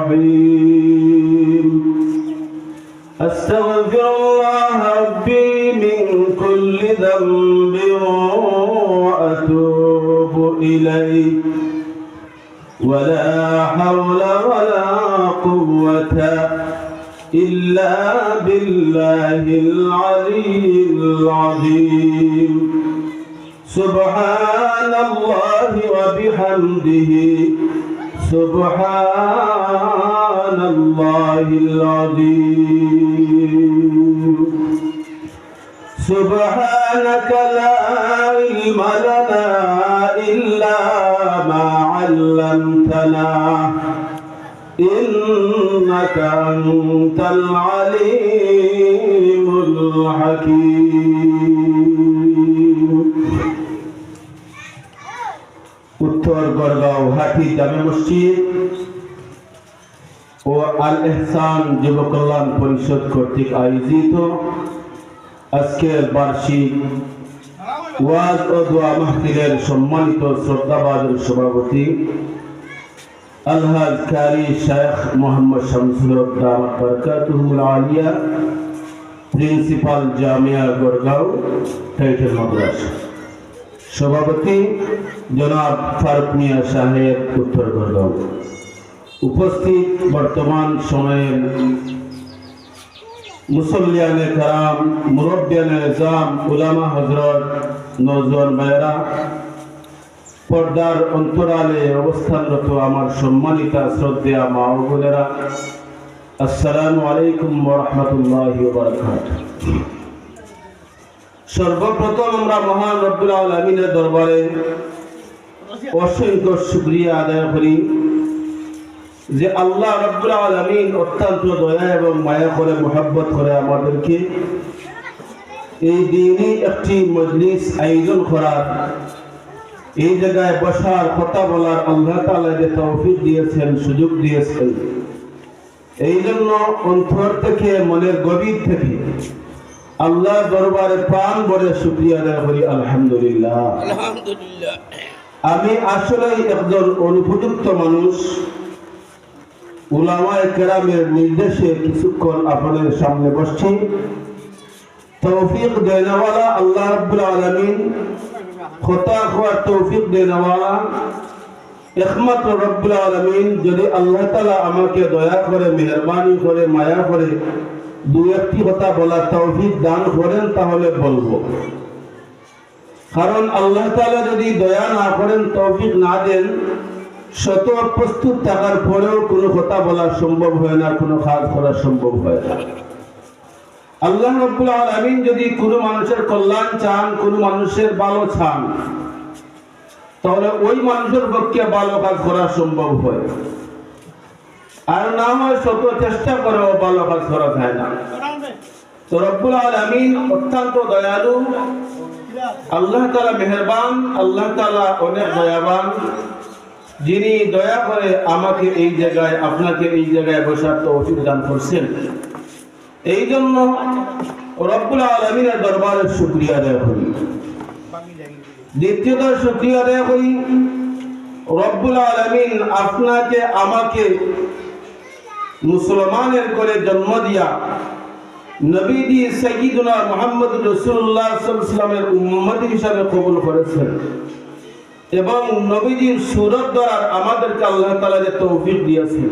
الرحيم أستغفر الله ربي من كل ذنب وأتوب إليه ولا حول ولا قوة إلا بالله العلي العظيم سبحان الله وبحمده سبحان الله العظيم سبحانك لا علم لنا إلا ما علمتنا إنك أنت العليم الحكيم উত্তর গড়গাঁও হাটি জামে মসজিদ ও আল ইহসান যুব কল্যাণ পরিষদ কর্তৃক আয়োজিত আজকের বার্ষিক ওয়াজ ও দোয়া মাহফিলের সম্মানিত শ্রদ্ধাভাজন সভাপতি আলহাজ কারি শেখ মোহাম্মদ শামসুল হক দামাত বরকাতুহুল আলিয়া প্রিন্সিপাল জামিয়া গড়গাঁও টাইটেল মাদ্রাসা সভাপতি জনাব ফারুক মিয়া সাহেব উত্তর গড়গাঁও উপস্থিত বর্তমান সময়ের মুসল্লিয়ানে কারাম মুরব্বিয়ানে নিজাম উলামা হযরত নওজোয়ান ভাইরা পর্দার অন্তরালে অবস্থানরত আমার সম্মানিতা শ্রদ্ধেয়া মা ও বোনেরা আসসালামু আলাইকুম ওয়া রাহমাতুল্লাহি ওয়া বারাকাতুহু সর্বপ্রথম আমরা মহান রব্বুল আলামিনের দরবারে অসংখ্য শুকরিয়া আদায় করি যে আল্লাহ রব্বুল আলামিন অত্যন্ত দয়া এবং মায়া করে মহব্বত করে আমাদেরকে এই দিনই একটি মজলিস আয়োজন করার এই জায়গায় বসার কথা বলার আল্লাহ তাআলা যে তৌফিক দিয়েছেন সুযোগ দিয়েছেন এই জন্য অন্তর থেকে মনের গভীর থেকে আল্লাহ দরবারে প্রাণ ভরে শুকরিয়া আদায় করি আলহামদুলিল্লাহ আলহামদুলিল্লাহ আমি আসলেই একজন অনুপযুক্ত মানুষ উলামায়ে কেরামের নির্দেশে কিছুক্ষণ আপনাদের সামনে বসছি তৌফিক দেনেওয়ালা আল্লাহ রাব্বুল আলামিন খোতা হওয়ার তৌফিক দেনেওয়ালা একমাত্র রব্বুল আলামিন যদি আল্লাহ তাআলা আমাকে দয়া করে মেহেরবানি করে মায়া করে দুই একটি কথা বলার তৌফিক দান করেন তাহলে বলবো কারণ আল্লাহ তাআলা যদি দয়া না করেন তৌফিক না দেন শত প্রস্তুত থাকার পরেও কোনো কথা বলা সম্ভব হয় না কোনো কাজ করা সম্ভব হয় না আল্লাহ রাব্বুল আলামিন যদি কোনো মানুষের কল্যাণ চান কোনো মানুষের ভালো চান তাহলে ওই মানুষের পক্ষে ভালো কাজ করা সম্ভব হয় আর না হয় শত চেষ্টা করেও ভালো কাজ করা যায় না তো রব্বুল আলামিন অত্যন্ত দয়ালু আল্লাহ তাআলা মেহেরবান আল্লাহ তাআলা অনেক দয়াবান যিনি দয়া করে আমাকে এই জায়গায় আপনাকে এই জায়গায় বসার তৌফিক দান করেছেন এই জন্য রব্বুল আলামিনের দরবারে শুকরিয়া আদায় করি দ্বিতীয়ত শুকরিয়া আদায় করি রব্বুল আলামিন আপনাকে আমাকে মুসলমানের করে জন্ম দিয়া নবীজি সাইয়্যিদুনা মুহাম্মদুর রাসূলুল্লাহ সাল্লাল্লাহু আলাইহি ওয়াসাল্লামের উম্মত হিসেবে কবুল করেছেন এবং নবীজির সুরত দ্বারা আমাদেরকে আল্লাহ তাআলা যে তৌফিক দিয়েছেন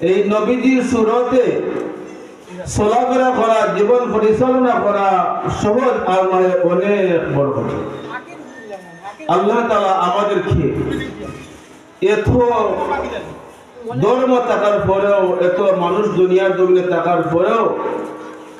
এই নবীজির সুরতে চলাফেরা করা জীবন পরিচালনা করা সহজ আর নয় অনেক বড় কথা আল্লাহ তাআলা আমাদেরকে এত ধর্ম থাকার পরেও এত মানুষ দুনিয়ার জমিনে থাকার পরেও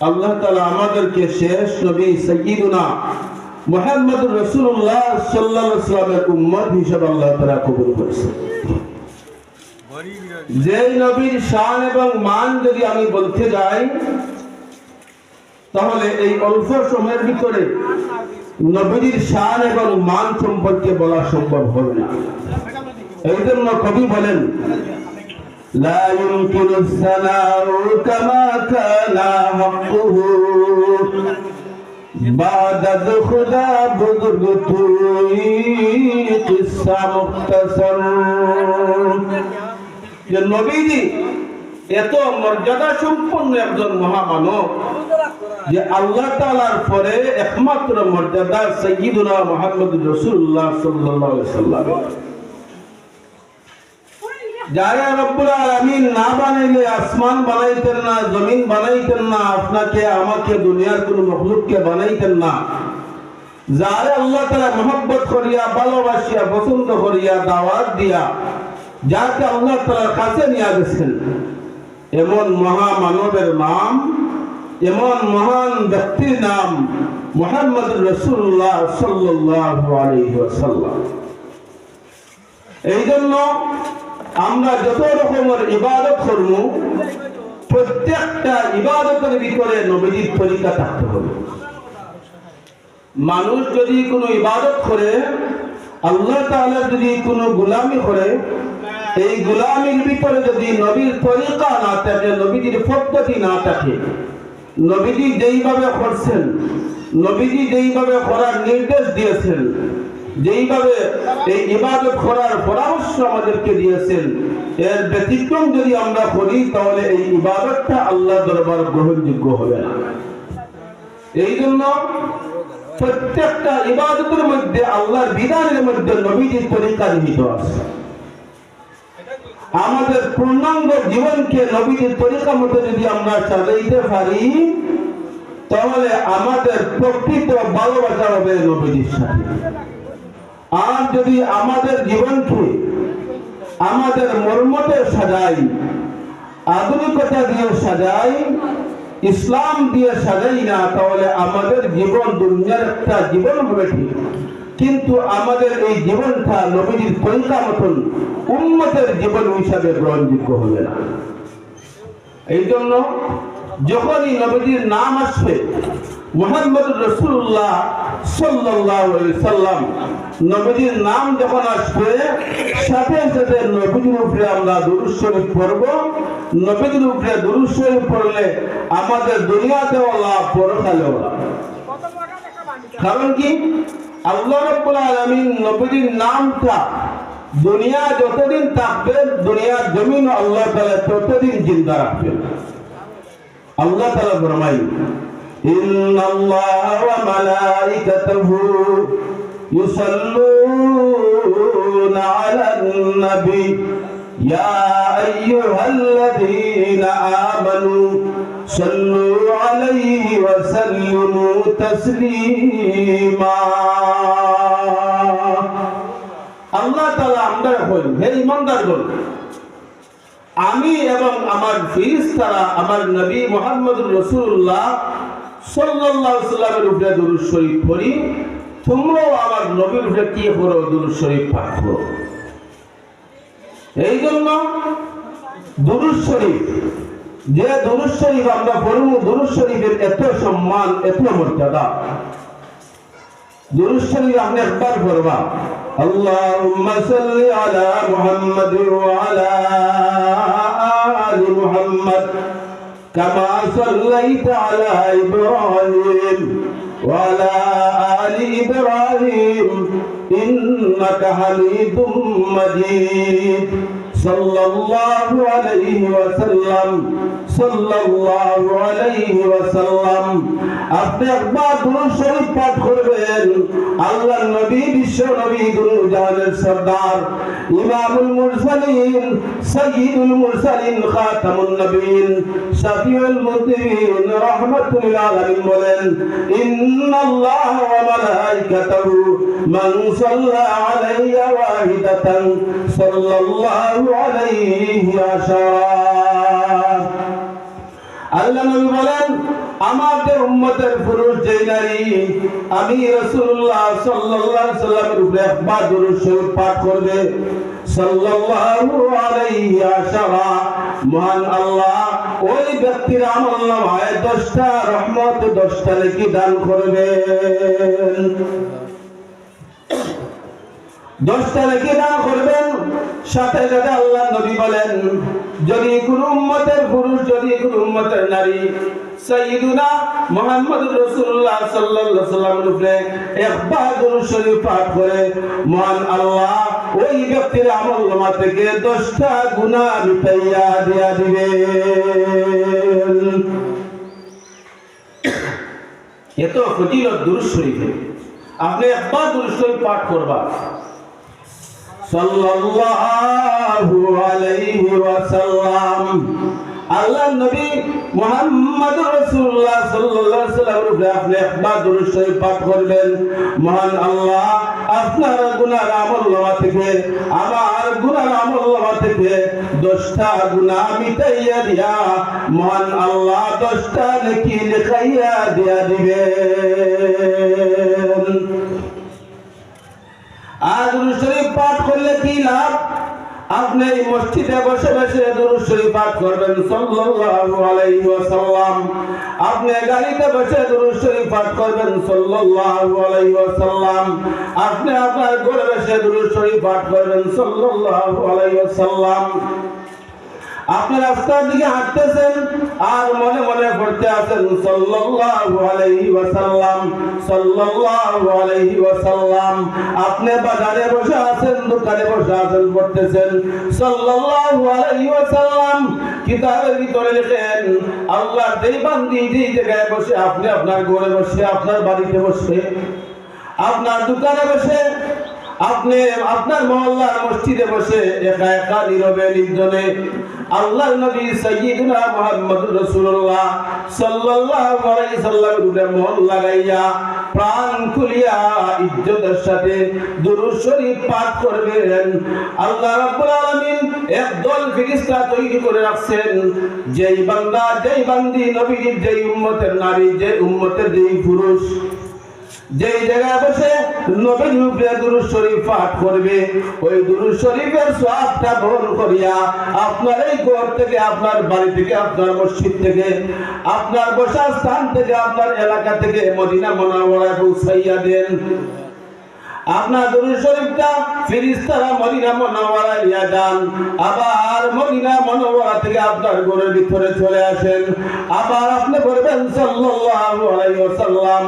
আল্লাহ তাআলা আমাদেরকে শেষ নবী সাইয়্যিদুনা মুহাম্মদুর রাসূলুল্লাহ সাল্লাল্লাহু আলাইহি ওয়াসাল্লামের উম্মত হিসেবে আল্লাহ তাআলা কবুল করেছেন যে নবীর শান এবং মান যদি আমি বলতে যাই তাহলে এই অল্প সময়ের ভিতরে নবীর শান এবং মান সম্পর্কে বলা সম্ভব হবে না এই জন্য কবি বলেন لا يمكن الثناء كما كان حقه بعد خدا بزرگ توی قصہ مختصر যে নবীজি এত মর্যাদা সম্পন্ন একজন মহামানব যে আল্লাহ তাআলার পরে একমাত্র মর্যাদা সাইয়্যিদুনা মুহাম্মদুর রাসূলুল্লাহ সাল্লাল্লাহু আলাইহি সাল্লাম, যারা রব্বুল আলামিন না বানাইলে আসমান বানাইতেন না, জমিন বানাইতেন না, আপনাকে আমাকে দুনিয়ার কোন মখলুককে বানাইতেন না, যারা আল্লাহ তাআলা মহব্বত করিয়া ভালোবাসিয়া পছন্দ করিয়া দাওয়াত দিয়া যাকে আল্লাহ তাআলার কাছে নিয়ে গেছেন, এমন মহামানবের নাম, এমন মহান ব্যক্তির নাম মুহাম্মদুর রাসূলুল্লাহ সাল্লাল্লাহু আলাইহি ওয়াসাল্লাম। এই জন্য আমরা যত রকমের ইবাদত করব, প্রত্যেকটা ইবাদতের ভিতরে নবীজির তরিকা থাকতে হবে। মানুষ যদি কোনো ইবাদত করে, আল্লাহ তাআলা যদি কোনো গোলামি করে, এই গোলামির ভিতরে যদি নবীর তরিকা না থাকে, নবীজির পদ্ধতি না থাকে, নবীজি যেইভাবে করছেন, নবীজি যেইভাবে করার নির্দেশ দিয়েছেন, যেইভাবে এই ইবাদত করার পরামর্শ আমাদেরকে দিয়েছেন, এর ব্যতিক্রম যদি আমরা করি তাহলে এই ইবাদতটা আল্লাহ দরবার গ্রহণযোগ্য হবে না। এই জন্য প্রত্যেকটা ইবাদতের মধ্যে আল্লাহর বিধানের মধ্যে নবীজির তরিকা নিহিত আছে। আমাদের পূর্ণাঙ্গ জীবনকে নবীজির তরিকা মতো যদি আমরা সাজাইতে পারি তাহলে আমাদের প্রকৃত ভালোবাসা হবে নবীজির সাথে। আর যদি আমাদের জীবনকে আমাদের মর্মতে সাজাই, আধুনিকতা দিয়ে সাজাই, ইসলাম দিয়ে সাজাই না, তাহলে আমাদের জীবন দুনিয়ার একটা জীবন হবে ঠিক, কিন্তু আমাদের এই জীবনটা নবীজির তরিকা মতন উম্মতের জীবন হিসাবে গ্রহণযোগ্য হবে না। এই জন্য যখনই নবীজির নাম আসবে, মুহাম্মদুর রাসূলুল্লাহ সাল্লাল্লাহু আলাইহি সাল্লাম, নবীজির নাম যখন আসবে সাথে সাথে নবীজির উপরে আমরা দুরূদ শরীফ পড়ব। নবীজির উপরে দুরূদ শরীফ পড়লে আমাদের দুনিয়াতেও লাভ, পরকালেও লাভ। কারণ কি, আল্লাহ রাব্বুল আলামিন নবীজির নামটা দুনিয়া যতদিন থাকবে, দুনিয়ার জমিন আল্লাহ তাআলা ততদিন জিন্দা রাখবেন। আল্লাহ তাআলা ফরমায়, ইন্নাল্লাহা ওয়া মালাইকাতাহু ইউসাল্লুনা আলান নবী ইয়া আইয়ুহাল্লাযীনা আমানু সাল্লু আলাইহি ওয়া সাল্লিমু তাসলিমা। আল্লাহ তাআলা আমরা কই, হে ঈমানদারগণ, আমি এবং আমার ফেরেশতারা আমার নবী মুহাম্মদুর রাসূলুল্লাহ সাল্লাল্লাহু আলাইহি সাল্লামের উপরে দুরূদ শরীফ পড়ি, তোমরাও আমার নবীর উপরে কি পড়ো, দুরূদ শরীফ পাঠ করো। এই জন্য দুরূদ শরীফ, যে দুরূদ শরীফ আমরা পড়ব, দুরূদ শরীফের এত সম্মান, এত মর্যাদা। দুরূদ শরীফ আপনি একবার পড়বা, আল্লাহুম্মা সাল্লি আলা মুহাম্মাদ ওয়া আলা আলি মুহাম্মাদ কামা সাল্লাইতা আলা ইব্রাহিম ওয়া আলা আলি ইব্রাহিম ইন্নাকা হামিদুম মাজিদ। সাল্লাল্লাহু আলাইহি ওয়াসাল্লাম, সাল্লাল্লাহু আলাইহি ওয়াসাল্লাম। আপনি একবার দুরূদ শরীফ পাঠ করবেন, আল্লাহর নবী, বিশ্ব নবী, দুরুজানের সরদার, ইমামুল মুরসালিন, সাইয়্যিদুল মুরসালিন, খাতামুন নবীন, শাফিউল মুযনিবিন, রাহমাতুল লিল আলামিন বলেন, ইন্নাল্লাহা ওয়া মালাইকাতাহু মান সাল্লা আলাইয়া ওয়াহিদাতান সাল্লাল্লাহু আলাইহি আশারা। আল্লাহ নবী বলেন, আমাদের উম্মতের পুরুষ যে নারী আমি রাসূলুল্লাহ সাল্লাল্লাহু আলাইহি সাল্লামের উপরে একবার দুরূদ শরীফ পাঠ করবে, সাল্লাল্লাহু আলাইহি আশারা, মহান আল্লাহ ওই ব্যক্তির আমলনামায় 10টা রহমত, 10টা নেকি দান করবেন। 10টা নেকি দান করবেন। সাথে সাথে আল্লাহ নবী বলেন, যদি কোনো উম্মতের পুরুষ, যদি কোনো উম্মতের নারী সাইয়্যিদুনা মুহাম্মদুর রাসূলুল্লাহ সাল্লাল্লাহু আলাইহি ওয়াসাল্লামের উপরে একবার দুরূদ শরীফ পাঠ করে, মহান আল্লাহ ওই ব্যক্তির আমলনামা থেকে 10টা গুনাহ মিটাইয়া দিয়া দিবেন। এত ফজিলত দুরূদ শরীফে। আপনি একবার দুরূদ শরীফ পাঠ করবা, সাল্লাল্লাহু আলাইহি ওয়াসাল্লাম। আল্লাহ নবী মুহাম্মদুর রাসূলুল্লাহ সাল্লাল্লাহু আলাইহি ওয়াসাল্লামের উপরে আপনি একবার দুরূদ শরীফ পাঠ করবেন, মহান আল্লাহ আপনার গুনাহ আমলনামা থেকে, আমার গুনাহ আমলনামা থেকে 10টা গুনাহ মিটাইয়া দিয়া মহান আল্লাহ 10টা নেকি লিখাইয়া দিয়া দিবেন। আর দুরূদ শরীফ পাঠ করলে কি লাভ? আপনি মসজিদে বসে বসে দুরূদ শরীফ পাঠ করবেন সাল্লাল্লাহু আলাইহি ওয়াসাল্লাম। আপনি গাড়িতে বসে দুরূদ শরীফ পাঠ করবেন সাল্লাল্লাহু আলাইহি ওয়াসাল্লাম। আপনি আপনার ঘরে বসে দুরূদ শরীফ পাঠ করবেন সাল্লাল্লাহু আলাইহি ওয়াসাল্লাম। আপনি রাস্তার দিকে হাঁটতেছেন আর মনে মনে পড়তে আছেন সাল্লাল্লাহু আলাইহি ওয়াসাল্লাম, সাল্লাল্লাহু আলাইহি ওয়াসাল্লাম। আপনি বাজারে বসে আছেন, দোকানে বসে আছেন, পড়তেছেন সাল্লাল্লাহু আলাইহি ওয়াসাল্লাম। কিতাবের ভিতরে লেখেন, আল্লাহর যেই বান্দি যেই জায়গায় বসে, আপনি আপনার ঘরে বসে, আপনার বাড়িতে বসে, আপনার দোকানে বসে, আপনি আপনার মহল্লার মসজিদে বসে একা একা নীরবে নির্জনে আল্লাহর নবী সাইয়্যিদুনা মুহাম্মদুর রাসূলুল্লাহ সাল্লাল্লাহু আলাইহি সাল্লামের উপরে মন লাগাইয়া প্রাণ খুলিয়া ইজ্জতের সাথে দুরূদ শরীফ পাঠ করবেন। আল্লাহ রাব্বুল আলামিন একদল ফেরেশতা তৈরি করে রাখছেন, যেই বান্দা, যেই বান্দি নবীর, যেই উম্মতের নারী, যে উম্মতের যেই পুরুষ যেই জায়গায় বসে নবীর উপরে দুরূদ শরীফ পাঠ করবে, ওই দুরূদ শরীফের সওয়াবটা বহন করিয়া আপনার এই ঘর থেকে, আপনার বাড়ি থেকে, আপনার মসজিদ থেকে, আপনার বসার স্থান থেকে, আপনার এলাকা থেকে মদিনা মুনাওয়ারায় পৌঁছাইয়া দেন। আপনার দুরূদ শরীফটা ফেরেশতারা মদিনা মুনাওয়ারায় নিয়ে যান, আবার মদিনা মুনাওয়ারা থেকে আপনার ঘরের ভিতরে চলে আসেন। আবার আপনি বলবেন সাল্লাল্লাহু আলাইহি ওয়াসাল্লাম।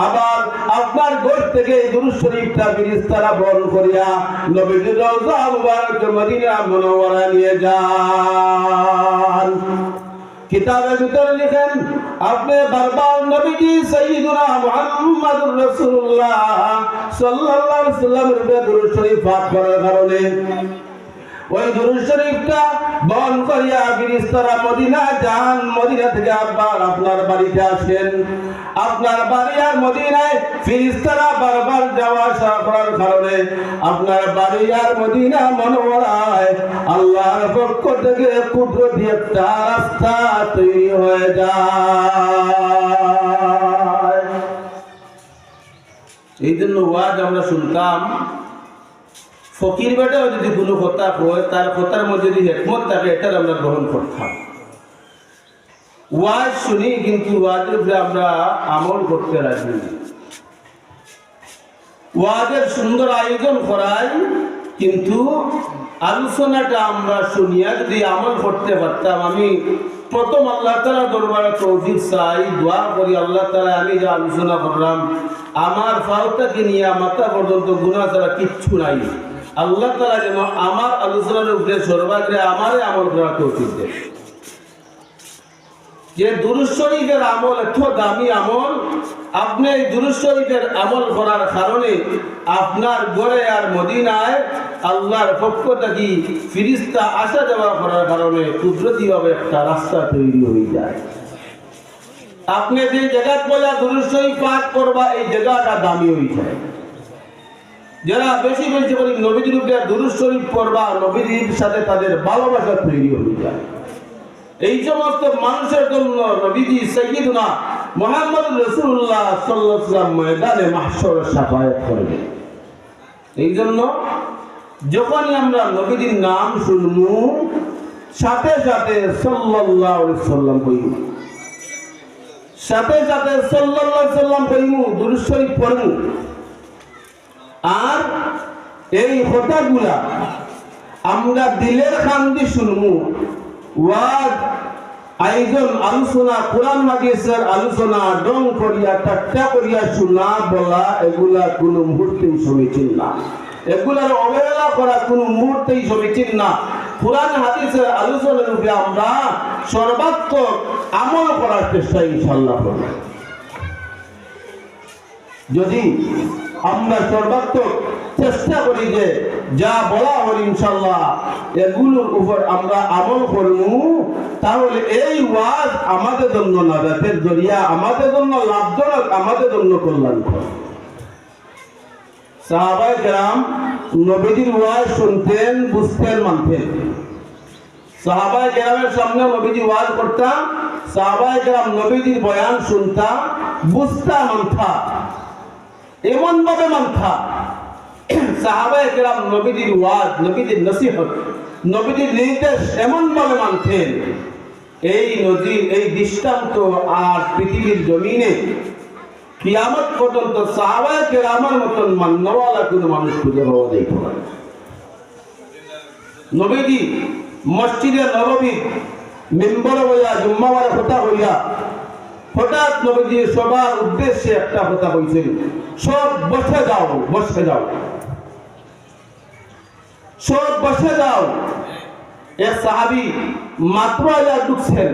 আবার আপনার ঘর থেকে এই দুরূদ শরীফটা ফেরেশতারা বহন করিয়া নবীর রওজা মুবারক মদিনা মুনাওয়ারায় নিয়ে যান। কিতাবের ভিতরে লিখেন, আপনি বারবার নবীজি সাইয়্যিদুনা মুহাম্মদুর রাসূলুল্লাহ সাল্লাল্লাহু আলাইহি ওয়াসাল্লামের উপরে দুরূদ শরীফ পাঠ করার কারণে ওই দুরূদ শরীফটা বহন করিয়া ফেরেশতারা মদিনা যান, মদিনা থেকে আবার আপনার বাড়িতে আসেন। আপনার বাড়ি আর মদিনায় ফেরেশতারা বারবার যাওয়া আসা করার কারণে আপনার বাড়ি আর মদিনা মুনাওয়ারায় আল্লাহর পক্ষ থেকে কুদরতি একটা রাস্তা তৈরি হয়ে যায়। এই জন্য ওয়াজ আমরা শুনতাম, ফকির বেটাও যদি কোনো কথা কয়, তার কথার মধ্যে যদি হিকমত থাকে, এটার আমরা গ্রহণ করতাম। ওয়াজ শুনি কিন্তু ওয়াজের উপরে আমরা আমল করতে রাজি না। ওয়াজের সুন্দর আয়োজন করাই, কিন্তু আলোচনাটা আমরা শুনিয়া যদি আমল করতে পারতাম। আমি প্রথম আল্লাহ তাআলা দরবারে তৌফিক চাই, দোয়া করি আল্লাহ তাআলা আমি যে আলোচনা করলাম, আমার ফাওতাকে নিয়ে মাথা পর্যন্ত গুনাহ ছাড়া কিচ্ছু নাই। আল্লাহ তাআলা যেন আমার আলোচনার উপরে সর্বাগ্রে আমারে আমল করার তৌফিক দেন। যে দুরূদ শরীফের আমল এত দামি আমল, আপনি এই দুরূদ শরীফের আমল করার কারণে আপনার ঘরে আর মদিনায় আল্লাহর পক্ষ থেকে ফেরেশতা আসা যাওয়া করার কারণে কুদরতিভাবে একটা রাস্তা তৈরি হয়ে যায়। আপনি যে জায়গা বলে দুরূদ শরীফ পাঠ করবা, এই জায়গাটা দামি হয়ে যায়। যারা বেশি বেশি করে নবীজির উপরে দুরূদ শরীফ পড়বা, নবীজির সাথে তাদের ভালোবাসা তৈরি হয়ে যায়। এই সমস্ত মানুষের জন্য নবীজি সাইয়্যিদুনা মুহাম্মদুর রাসূলুল্লাহ সাল্লাল্লাহু আলাইহি ওয়াসাল্লাম ময়দানে মাহশরে শাফায়াত করবেন। এই জন্য যখনই আমরা নবীজির নাম শুনবো, সাথে সাথে সাল্লাল্লাহু আলাইহি ওয়াসাল্লাম কইব, সাথে সাথে সাল্লাল্লাহু আলাইহি ওয়াসাল্লাম কইব, দুরূদ শরীফ পড়ব। আর এই কথাগুলা আমরা দিলের খান্দি শুনমু ওয়াজ আয়োজন আলোচনা কোরআন হাদিসের আলোচনা ডং করিয়া ঠাট্টা করিয়া শোনা বলা এগুলা কোনো মুহূর্তেই সমীচীন না, এগুলার অবহেলা করা কোনো মুহূর্তেই সমীচীন না। কোরআন হাদিসের আলোচনার রূপে আমরা সর্বাত্মক আমল করার চেষ্টা ইনশাআল্লাহ করব। যদি আমরা সর্বাত্মক চেষ্টা করি যে যা বলা হল ইনশাআল্লাহ এগুলোর উপর আমরা আমল করব, তাহলে এই ওয়াজ আমাদের জন্য নাজাতের জরিয়া, আমাদের জন্য লাভজনক, আমাদের জন্য কল্যাণকর। সাহাবায়ে কেরাম নবীজির ওয়াজ শুনতেন, বুঝতেন, মানতেন। সাহাবায়ে কেরামের সামনে নবীজি ওয়াজ করতাম, সাহাবায়ে কেরাম নবীজির বয়ান শুনতাম, বুঝতাম, মানতাম, এমন ভাবে মানতাম। সাহাবায়ে কেরাম নবীজির ওয়াজ, নবীজির নসিহত, নবীজির নির্দেশ এমন ভাবে মানতেন, এই নজির, এই দৃষ্টান্ত আর পৃথিবীর জমিনে কিয়ামত পর্যন্ত সাহাবায়ে কেরামের মতন মান্যওয়ালা কোনো মানুষ খুঁজে পাওয়া যাইত না। নবীজি মসজিদে নববী মিম্বরে হইয়া জুম্মাবারে কথা হইয়া হঠাৎ নবীজি সবার উদ্দেশ্যে একটা কথা কইছেন, সব বসে যাও, বসে যাও, সব বসে যাও। এক সাহাবী মাত্র আয়া ঢুকছেন,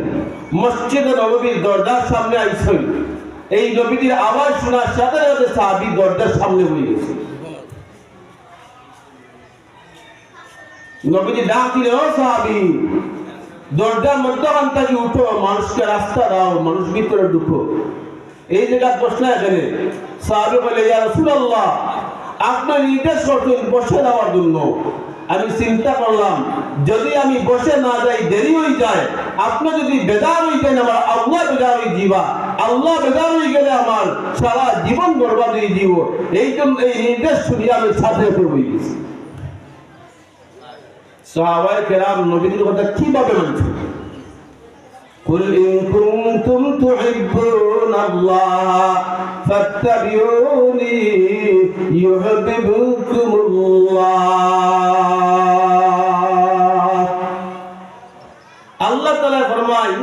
মসজিদে নববীর দরজার সামনে আইছেন, এই নবীজির আওয়াজ শোনার সাথে সাথে সাহাবী দরজার সামনে হয়ে গেছে। নবীজি ডাক দিলেন, ও সাহাবী, দরজার মধ্যখান থেকে উঠো, মানুষকে রাস্তা দাও, মানুষ ভিতরে ঢুকো। এই জায়গা বসলে এখানে সাহাবী বলে, ইয়া রাসূলুল্লাহ, আপনি নির্দেশ করছেন বসে যাওয়ার জন্য। আমি চিন্তা করলাম যদি আমি বসে না যাই, দেরি হয়ে যায়, আপনি যদি বেজার হয়ে যান, আমার আল্লাহ বেজার হয়ে যাবা, আল্লাহ বেজার হয়ে গেলে আমার সারা জীবন বরবাদ হয়ে দিব। এই জন্য এই নির্দেশ শুনিয়ে আমি সাথে হয়ে গেছি। সাহাবায়ে কেরাম নবীর কথা কিভাবে মানছেন? কুল ইন কুনতুম তুহিব্বুনাল্লাহ ফাত্তাবিউনি ইউহিব্বুকুমুল্লাহ। আল্লাহ তাআলা ফরমায়,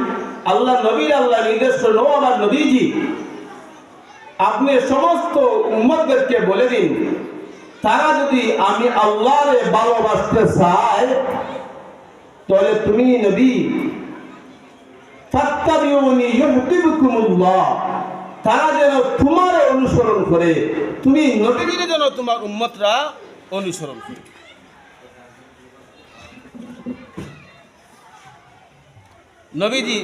আল্লাহ নবীর আল্লাহ নির্দেশ করলেন, ও আমার নবীজি, আপনি সমস্ত উম্মতদেরকে বলে দিন, তারা যদি আমি আল্লাহরে ভালোবাসতে চায়, তাহলে তুমি নবী ফাত্তাবিউনি ইউহিব্বুকুমুল্লাহ, তারা যেন তোমার অনুসরণ করে, তুমি নবীজির যেন তোমার উম্মতরা অনুসরণ করে। নবীজি